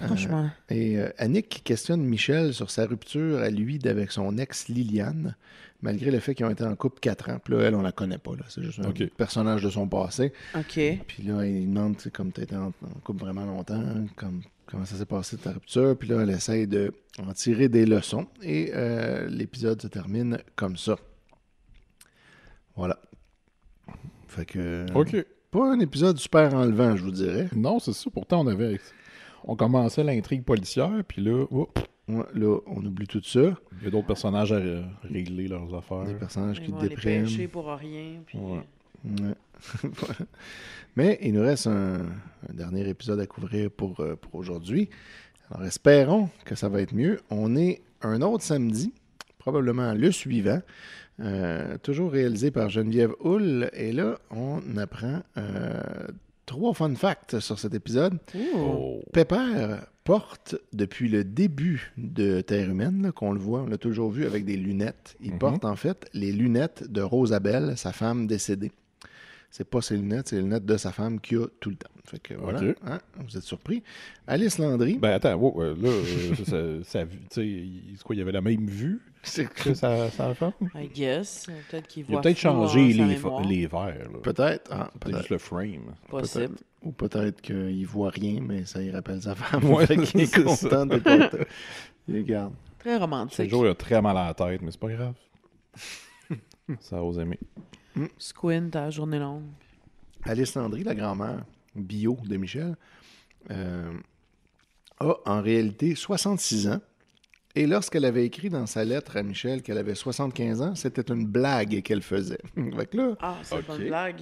Franchement. Et Annick questionne Michel sur sa rupture à lui avec son ex Liliane, malgré le fait qu'ils ont été en couple 4 ans. Puis là, elle, on la connaît pas. Là. C'est juste un personnage de son passé. OK. Puis là, il demande, tu sais, comme tu as été en couple vraiment longtemps, comment ça s'est passé ta rupture. Puis là, elle essaye de en tirer des leçons. Et l'épisode se termine comme ça. Voilà. Fait que... OK. Pas un épisode super enlevant, je vous dirais. Non, c'est ça. Pourtant, on commençait l'intrigue policière, puis là, Ouais, là, on oublie tout ça. il y a d'autres personnages à régler leurs affaires. Des personnages qui Ils vont aller dépriment. pêcher pour rien. Puis... Ouais. Ouais. Mais il nous reste un dernier épisode à couvrir pour aujourd'hui. Alors, espérons que ça va être mieux. On est un autre samedi, probablement le suivant, toujours réalisé par Geneviève Hull. Et là, on apprend 3 fun facts sur cet épisode. Oh. Pépère porte, depuis le début de Terre humaine, là, qu'on le voit, on l'a toujours vu avec des lunettes. Il porte en fait les lunettes de Rosabelle, sa femme décédée. C'est pas ses lunettes, c'est les lunettes de sa femme qu'il a tout le temps. Fait que voilà, Ok. hein, vous êtes surpris. Alice Landry, Ben attends, il y avait la même vue c'est que sa femme? I guess. Peut-être qu'il Il a voit peut-être flou changé dans sa mémoire. les verres. Là. peut-être, Peut-être peut-être, juste le frame. Possible. ou peut-être qu'il voit rien, mais ça y rappelle sa femme. Ouais, Fait qu'il est c'est content de porter. Il regarde. Très Ce romantique. jour, il a très mal à la tête, mais c'est pas grave. Ça ose aimer. Squint à la journée longue. Alice Landry, la grand-mère bio de Michel, a en réalité 66 ans. Et lorsqu'elle avait écrit dans sa lettre à Michel qu'elle avait 75 ans, c'était une blague qu'elle faisait. Fait que là, Ah, c'est pas Ok. une blague.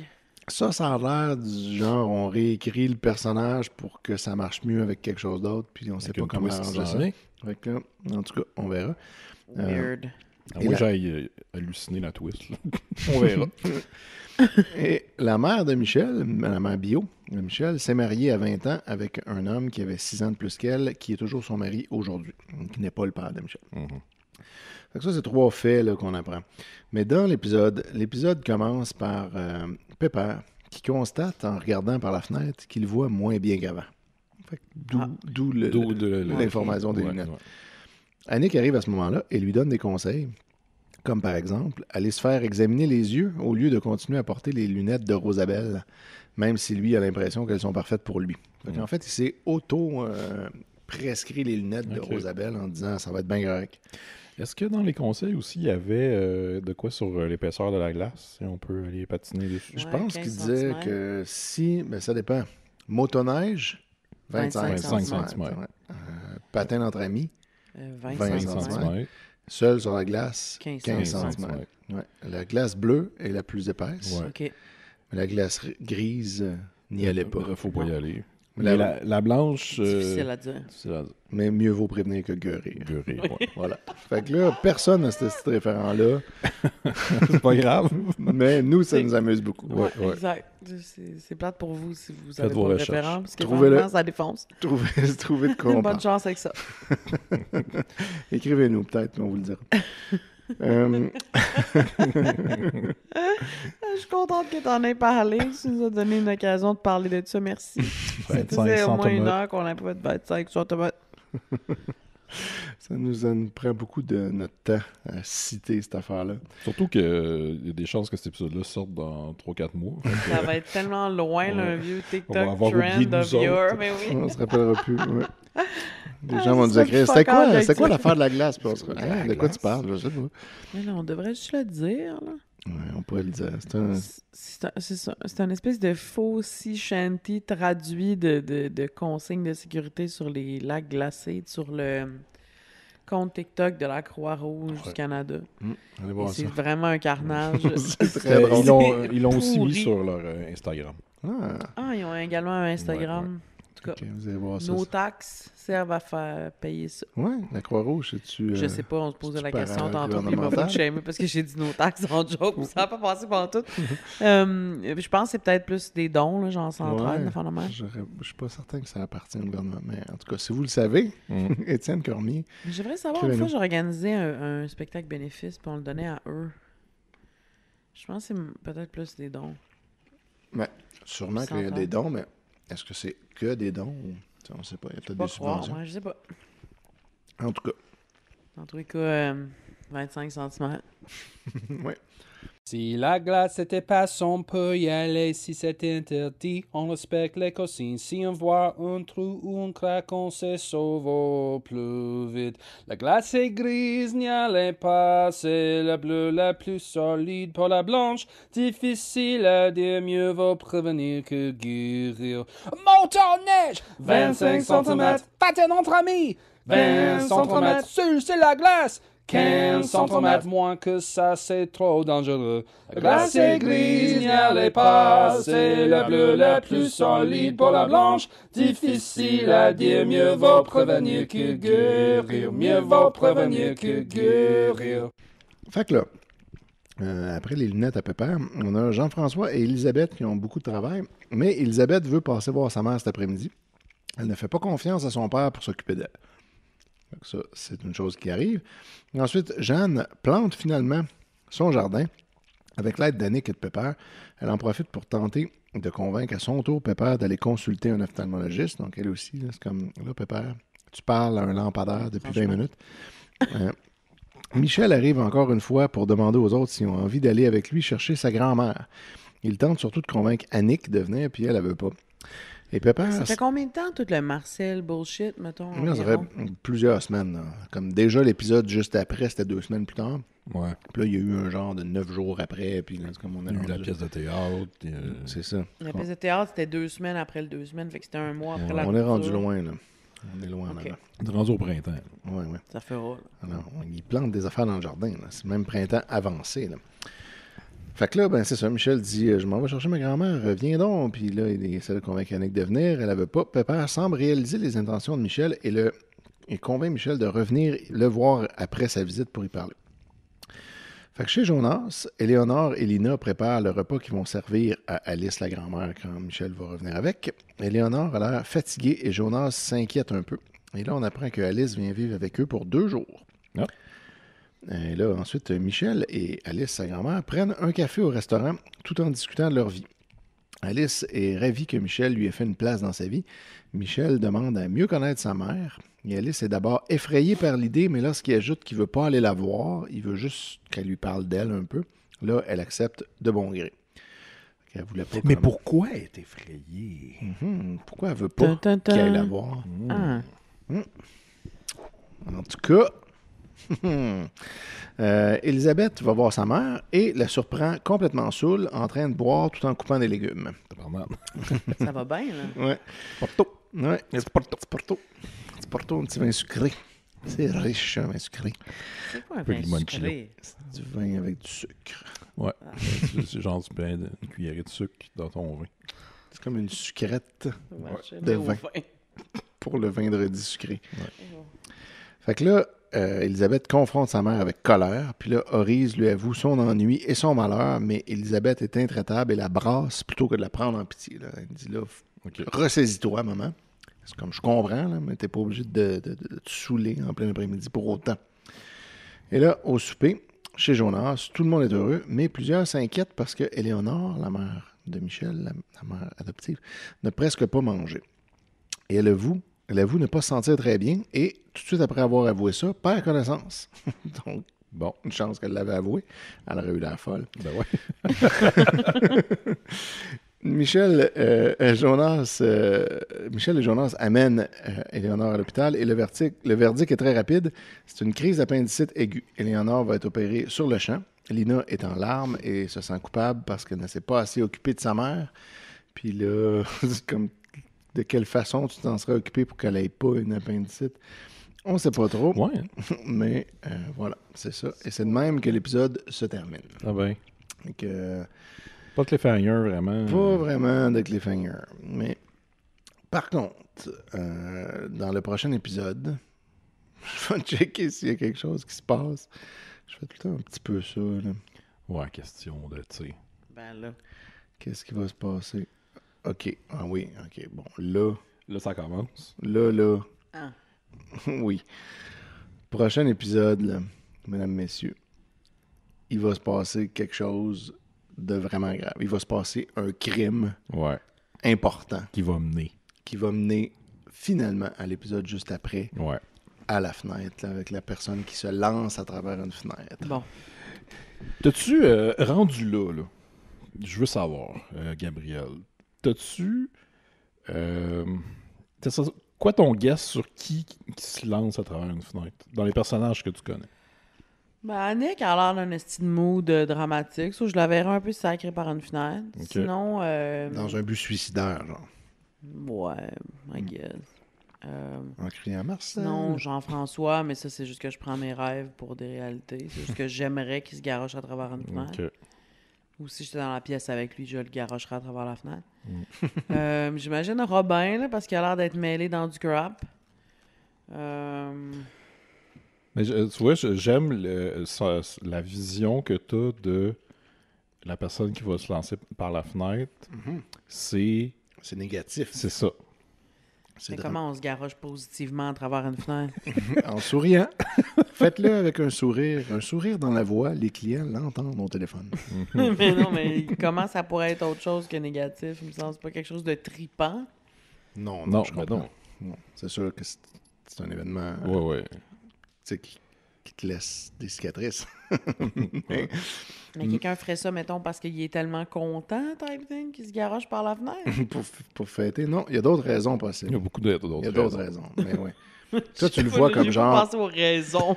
ça a l'air du genre, on réécrit le personnage pour que ça marche mieux avec quelque chose d'autre, puis on sait Avec pas une comment twist qui arranger s'en ça. vient. Fait que là, en tout cas, on verra. Weird. Ah, Et moi, la- j'ai halluciné la twist. Là. On verra. Et la mère de Michel, la mère bio de Michel, s'est mariée à 20 ans avec un homme qui avait 6 ans de plus qu'elle, qui est toujours son mari aujourd'hui, qui n'est pas le père de Michel. Fait que ça, c'est 3 faits là, qu'on apprend. Mais dans l'épisode commence par Pépère, qui constate en regardant par la fenêtre qu'il voit moins bien qu'avant. Fait que d'où l'information des Ouais, lunettes. ouais. Annick arrive à ce moment-là et lui donne des conseils, comme par exemple, aller se faire examiner les yeux au lieu de continuer à porter les lunettes de Rosabelle, même si lui a l'impression qu'elles sont parfaites pour lui. En fait, il s'est prescrit les lunettes de Ok. Rosabelle en disant « ça va être bien correct ». Est-ce que dans les conseils aussi, il y avait de quoi sur l'épaisseur de la glace? Si on peut aller patiner dessus. Je Ouais, pense 15 qu'il disait centimètres. que si, ben ça dépend, motoneige, 25 25 centimètres. Ouais. Patin entre amis, 20 20 centimètres. centimètres. Seul sur la glace, 15 15 centimètres. centimètres. Ouais. La glace bleue est la plus épaisse. Ouais. OK. Mais la glace grise n'y allait pas. Faut pas y aller. La- Mais la blanche... Difficile à dire. difficile à Mais mieux vaut prévenir que guérir. gueuler, ouais. Voilà. Fait que là, personne n'a ce petit référent-là, C'est pas grave. mais nous, ça nous amuse beaucoup. Ouais, ouais. exact. C'est plate pour vous si vous Faites avez vos pas de recherches. référence. Parce que Trouvez-le. franchement, ça défonce. Trouvez de quoi on Bonne parle. chance avec ça. Écrivez-nous peut-être, puis on vous le dira. Je suis contente que tu en aies parlé. Tu nous as donné une occasion de parler de ça. Merci. Ça 25 faisait au moins une centimètres. heure qu'on n'a pas de 25 centimètres. Ça nous prend beaucoup de notre temps à citer cette affaire-là. Surtout qu'il y a des chances que cet épisode-là sorte dans 3-4 mois. Ça va être tellement loin, là, un vieux On va TikTok avoir oublié trend nous of your. autres. Mais oui. On se rappellera plus. Ouais. Les Ah, gens vont c'est nous ça, écrire fuck c'était all, quoi exact. l'affaire de la glace? Puis on sera, La de quoi tu glace. parles? Je sais pas. Mais là, on devrait juste le dire. Là. Ouais, on pourrait le dire. C'est ça. C'est un espèce de faux sea shanty traduit de consignes de sécurité sur les lacs glacés, sur le compte TikTok de la Croix-Rouge du Canada. Allez Et voir c'est ça. vraiment un carnage. C'est très drôle. Ils l'ont aussi pourri. mis sur leur Instagram. Ah, Ah, ils ont également un Instagram. tout cas, Ok, vous allez voir ça. nos taxes servent à faire payer ça. Oui, la Croix-Rouge, c'est-tu... Je sais pas, on se posait la question tantôt, puis il m'a gouvernemental? fait shamer parce que j'ai dit nos taxes en joke, puis ça n'a pas passé pendant tout. Je pense que c'est peut-être plus des dons, là, genre centrale, Ouais, enfin, normal. je suis pas certain que ça appartient au gouvernement, mais en tout cas, si vous le savez, Étienne Cormier, J'aimerais savoir, une fois, écrivez-nous. j'ai organisé un spectacle bénéfice, puis on le donnait à eux. Je pense que c'est peut-être plus des dons. Sûrement qu'il y a Central. des dons, mais est-ce que c'est que des dons? Ou... On ne sait pas, il y a peut-être Pas des croire, subventions. ouais, je sais pas. En tout cas, En tous les cas, 25 cm. oui. Si la glace n'était pas, on peut y aller. Si c'est interdit, on respecte les consignes. Si on voit un trou ou un crack, on se sauve au plus vite. La glace est grise, n'y allez pas. C'est la bleue la plus solide pour la blanche. Difficile à dire, mieux vaut prévenir que guérir. Montagne-neige, 25 cm. Patin entre amis, 20 cm. C'est la glace. 15 cm, moins que ça, c'est trop dangereux. La glace est grise, n'y allez pas. C'est la bleue la plus solide pour la blanche. Difficile à dire, mieux vaut prévenir que guérir. Mieux vaut prévenir que guérir. Fait que là, après les lunettes à Pépère, on a Jean-François et Elisabeth qui ont beaucoup de travail, mais Elisabeth veut passer voir sa mère cet après-midi. Elle ne fait pas confiance à son père pour s'occuper d'elle. Donc ça, c'est une chose qui arrive. Et ensuite, Jeanne plante finalement son jardin avec l'aide d'Annick et de Pépère. Elle en profite pour tenter de convaincre à son tour Pépère d'aller consulter un ophtalmologiste. Donc elle aussi, là, c'est comme, là Pépère, tu parles à un lampadaire depuis 20 minutes. Michel arrive encore une fois pour demander aux autres s'ils ont envie d'aller avec lui chercher sa grand-mère. Il tente surtout de convaincre Annick de venir, puis elle ne veut pas. Et Pépère... Ça fait combien de temps, tout le Marcel bullshit, mettons? Là, ça fait plusieurs semaines. Là. Comme déjà, l'épisode juste après, c'était 2 semaines plus tard. Ouais. Puis là, il y a eu un genre de 9 jours après. Puis là, c'est comme on a Il y a eu la rendu- pièce de théâtre. C'est ça. La pièce de théâtre, c'était 2 semaines après le 2 semaines, fait que c'était un mois après la On est rendu rupture. loin, là. On est loin, Ok. là. On est rendu au printemps. Ouais, ouais. Ça fera, là. Alors, il plante des affaires dans le jardin. Là. C'est même printemps avancé. Là. Fait que là, ben c'est ça. Michel dit je m'en vais chercher ma grand-mère, viens donc. Puis là, il essaie de convaincre Annick de venir. Elle ne veut pas. Pépère semble réaliser les intentions de Michel et il convainc Michel de revenir le voir après sa visite pour y parler. Fait que chez Jonas, Éléonore et Lina préparent le repas qu'ils vont servir à Alice, la grand-mère, quand Michel va revenir avec. Éléonore a l'air fatiguée et Jonas s'inquiète un peu. Et là, on apprend que Alice vient vivre avec eux pour 2 jours. Ah. Et là, ensuite, Michel et Alice, sa grand-mère, prennent un café au restaurant tout en discutant de leur vie. Alice est ravie que Michel lui ait fait une place dans sa vie. Michel demande à mieux connaître sa mère. Et Alice est d'abord effrayée par l'idée, mais lorsqu'il ajoute qu'il ne veut pas aller la voir, il veut juste qu'elle lui parle d'elle un peu, là, elle accepte de bon gré. Elle voulait pas Mais comme- pourquoi elle est effrayée? Pourquoi elle veut pas Tin, tin, tin. qu'elle aille la voir? Ah. En tout cas, Elisabeth va voir sa mère et la surprend complètement saoule en train de boire tout en coupant des légumes. Tabarnak. Ça va bien, là. Ouais. Porto. Ouais. C'est Porto. C'est Porto, un petit vin sucré. C'est riche, un vin sucré. C'est quoi un peu de vin limoncello. sucré? C'est du vin avec du sucre. Ouais. C'est genre tu prends une cuillerée de sucre dans ton vin. C'est comme une sucrète Ouais, je de l'ai au vin. vin. pour le vendredi sucré. Fait que là, Elisabeth confronte sa mère avec colère, puis là, Horise lui avoue son ennui et son malheur, mais Elisabeth est intraitable et la brasse plutôt que de la prendre en pitié. Là. Elle dit là, OK. ressaisis-toi, maman. C'est comme je comprends, là, mais t'es pas obligé de te saouler en plein après-midi pour autant. Et là, au souper, chez Jonas, tout le monde est heureux, mais plusieurs s'inquiètent parce que Éléonore, la mère de Michel, la mère adoptive, n'a presque pas mangé. Et elle avoue ne pas se sentir très bien et tout de suite après avoir avoué ça, perd connaissance. Donc, bon, une chance qu'elle l'avait avoué. Elle aurait eu l'air folle. Ben ouais. Michel et Jonas amènent Éléonore à l'hôpital et le verdict est très rapide. C'est une crise d'appendicite aiguë. Éléonore va être opérée sur le champ. Lina est en larmes et se sent coupable parce qu'elle ne s'est pas assez occupée de sa mère. Puis là, c'est comme de quelle façon tu t'en serais occupé pour qu'elle n'ait pas une appendicite? On ne sait pas trop, Ouais. mais voilà, c'est ça. Et c'est de même que l'épisode se termine. Ah ben. Donc, Pas de cliffhanger, vraiment. pas vraiment de cliffhanger, mais Par contre, dans le prochain épisode, je vais checker s'il y a quelque chose qui se passe. Je fais tout le temps un petit peu ça. Là. Ouais, question de, tu sais. Ben là. Qu'est-ce qui va se passer? OK. Ah oui, OK. Bon, là, Là, ça commence. là. Ah. Oui. Prochain épisode, là, mesdames, messieurs, il va se passer quelque chose de vraiment grave. Il va se passer un crime Ouais. important Qui va mener. qui va mener finalement à l'épisode juste après, Ouais. à la fenêtre, là, avec la personne qui se lance à travers une fenêtre. Bon. T'as-tu rendu là? Je veux savoir, Gabriel. T'as-tu... quoi ton guess sur qui se lance à travers une fenêtre? Dans les personnages que tu connais. Ben, Annick a l'air d'un esti de mood dramatique. So, je la verrais un peu sacrée par une fenêtre. Ok. Sinon, Dans un but suicidaire, genre. ouais, I guess. En criant Marcel. Sinon, Jean-François, mais ça, c'est juste que je prends mes rêves pour des réalités. C'est juste que j'aimerais qu'il se garoche à travers une fenêtre. Ok. Ou si j'étais dans la pièce avec lui, je le garocherais à travers la fenêtre. J'imagine Robin, là, parce qu'il a l'air d'être mêlé dans du crap. Mais tu vois, j'aime la vision que tu as de la personne qui va se lancer par la fenêtre. Mhm. C'est C'est négatif. ça. C'est Mais drame. comment on se garoche positivement à travers une fenêtre? En souriant. Faites-le avec un sourire. Un sourire dans la voix, les clients l'entendent au téléphone. Mais non, mais comment ça pourrait être autre chose que négatif? Il me semble que c'est pas quelque chose de tripant. Non, Non, je ben comprends. Non. C'est sûr que c'est un événement Ouais. tu sais, qui te laisse des cicatrices. Mais quelqu'un ferait ça, mettons, parce qu'il est tellement content, type thing, qu'il se garoche par la fenêtre? pour fêter. Non, il y a d'autres raisons Il y possibles. a beaucoup d'autres Il y a d'autres raisons. raisons. Mais ouais. Toi, tu le vois comme J'ai genre. pas pensé aux raisons.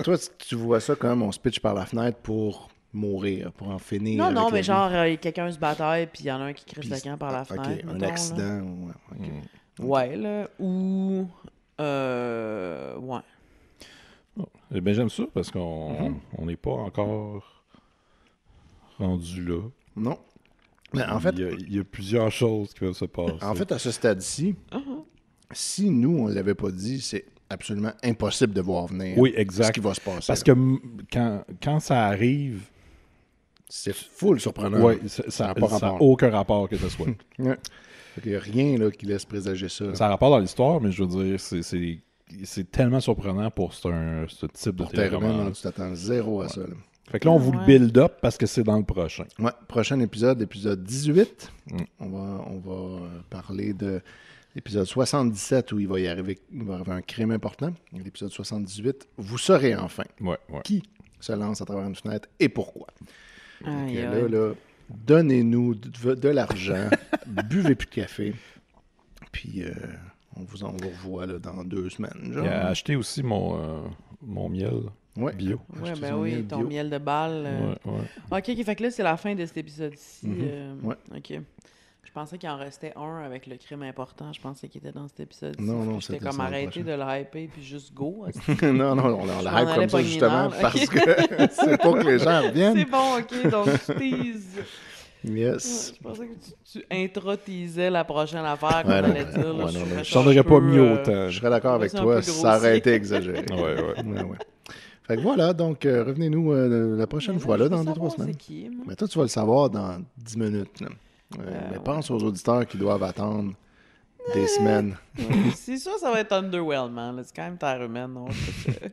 Toi, tu vois ça comme on se pitch par la fenêtre pour mourir, pour en finir. Non, avec non, la mais vie. genre, quelqu'un se bataille, puis il y en a un qui crisse Puis- le camp par la ah, fenêtre. OK, un mettons, là. accident. Ouais, OK. Ouais, là. Ou. Ouais. Eh bien, j'aime ça parce qu'on n'est pas encore rendu là. Non. Mais en fait, il y a plusieurs choses qui peuvent se passer. en fait, à ce stade-ci, si nous, on ne l'avait pas dit, c'est absolument impossible de voir venir oui, ce exact. qui va se passer. Parce là. que quand ça arrive, C'est full surprenant. ouais, ça n'a n'a pas rapport. aucun rapport que ce soit. Ouais. Fait qu'il n'y a rien là, qui laisse présager ça. Ça a rapport dans l'histoire, mais je veux dire, c'est tellement surprenant pour ce type de Pour Terre humaine, téléroman. tu t'attends zéro à ça. Là. Fait que là, on vous le Ouais. build up parce que c'est dans le prochain. Ouais, prochain épisode, épisode 18. Mm. On va parler de l'épisode 77 où il va arriver un crime important. L'épisode 78, vous saurez enfin Ouais. qui se lance à travers une fenêtre et pourquoi. Aïe, Et aïe. là, donnez-nous de l'argent, buvez plus de café, puis on vous revoit là, dans 2 semaines. Genre. Il a acheté aussi mon miel Ouais. bio. Ouais, Acheter ben son oui, miel ton bio. miel de balle. Ouais. Ok, fait que là, c'est la fin de cet épisode-ci. Ouais. Ok. Je pensais qu'il en restait un avec le crime important. Je pensais qu'il était dans cet épisode-ci. Non, Fait que non, j'étais c'était comme dans le arrêté prochain. de le hyper puis juste go. non, on m'en la hype allais comme ça pogner justement une heure, parce ok. que c'est pas que les gens reviennent. C'est bon, ok, donc je tease. Yes. Je pensais que tu intro-teasais la prochaine affaire qu'on Ouais, non, allait dire. Là, ouais, non, je non, trouvais je ça t'en un aurais pas peu, mis autant. Je serais d'accord avec c'est un toi, peu ça aurait grossier. été exagéré. Ouais. Ouais. Fait que voilà, donc revenez-nous la prochaine fois, là, dans 2-3 semaines. C'est qui, moi? Mais toi, tu vas le savoir dans 10 minutes. Là. Mais pense aux auditeurs qui doivent attendre des semaines. C'est sûr, ça va être underwhelming. là. C'est quand même terre humaine. Non?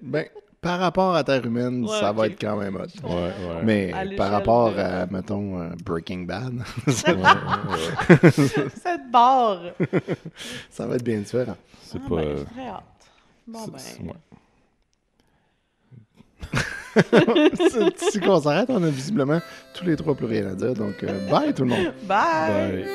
Ben, par rapport à Terre humaine, Ouais, ça va ok. être quand même hot. Ouais. Mais À l'échelle par rapport de- à, mettons, Breaking Bad, Cette barre! ça va être bien différent. C'est Ah, pas. ben, j'ai très hâte. Bon, c'est- ben. ouais. Si on s'arrête, on a visiblement tous les 3 plus rien à dire. Donc, bye tout le monde. Bye! Bye.